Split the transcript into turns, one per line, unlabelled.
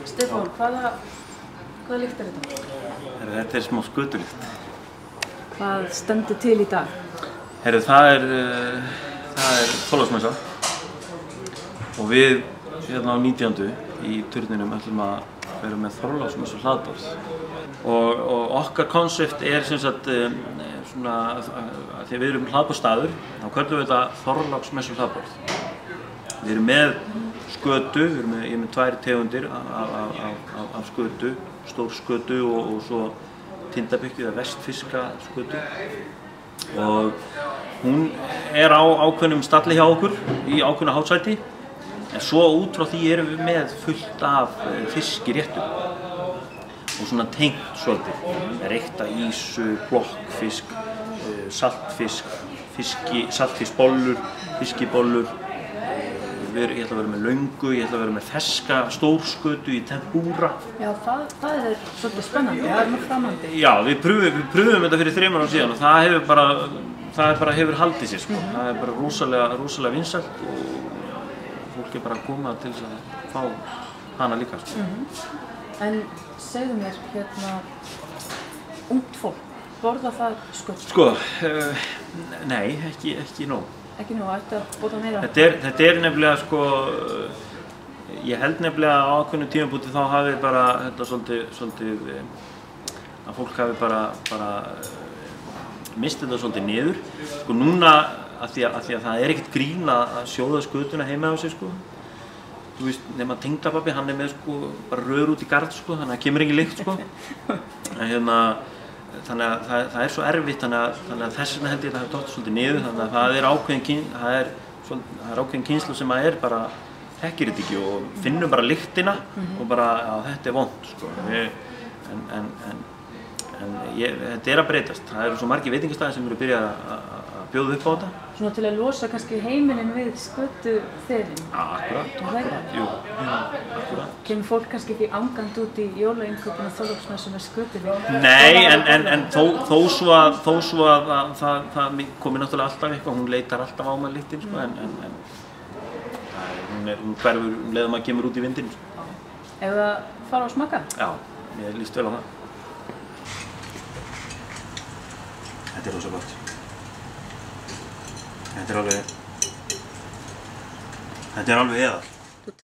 Stefán, hvaða lykt þetta?
Þetta smá skötulykt.
Hvað stendur til í dag?
Það er Þorláksmessa og við hérna á 19. í turninum ætlum að vera með Þorláksmessu hlaðborð og okkar konsept sem sagt svona þegar við erum hlaðborðsstaður þá köllum við þetta Þorláksmessu hlaðborð. Við erum með skötu, ég er með 2 tegundir af skötu, stór skötu og svo tindabyggju eða vestfiska skötu og hún er á ákveðnum stalli hjá okkur í ákveðnu hátsæti en svo út frá því erum við með fullt af fiskiréttum og svona tengt svolítið reykta ýsu, blokkfisk, saltfisk, saltfiskbollur, fiskibollur. Ég ætla að vera með löngu, ég ætla að vera með ferska stórskötu í tempúra.
Já, það er svolítið spennandi, það er mjög framandi.
Já, við pröfum þetta fyrir 3 árum síðan og það hefur haldið sér sko. Það er bara rosalega vinsælt og fólk er bara að koma til þess að fá hana líka sko.
En segðu mér hérna, ungt fólk, borða það skötu?
Sko, nei, ekki nóg.
Ekki nú, ætti að bóta meira?
Þetta er nefnilega sko, ég held nefnilega á ákveðnu tímapunkti þá hafi bara þetta svolítið að fólk hafi bara mistið þetta svolítið niður. Sko núna, af því að það er ekkert grín að sjóða skötuna heima á sig sko. Þú veist, nema tengdapabbi, hann er með sko bara rör út í garð sko, þannig að það kemur engin lykt sko. Þannig að það er svo erfitt, þannig að þess vegna held ég að það hefur dottið svolítið niður, þannig að það er ákveðin kynslóð sem að bara þekkir þetta ekki og finnum bara lyktina og bara að þetta er vont sko. Þetta er að breytast, það eru svo margir veitingastæðir sem eru byrjað að bjóða upp á þetta.
Svona til að losa kannski heimilinn við skötuþefinn?
Akkurat, jú, akkurat.
Kemur fólk kannski ekki angandi út í jólainnkaupunum Þorláksmessu með skötuþefinn?
Nei, en þó svo að það komi náttúrulega alltaf eitthvað, hún leitar alltaf á maður lyktin sko, en hún hverfur leið að maður kemur út í vindinn sko.
Ef það fara á smakka?
Já, mér líst vel á það. Þetta er rosa gott. Þetta er alveg eðal.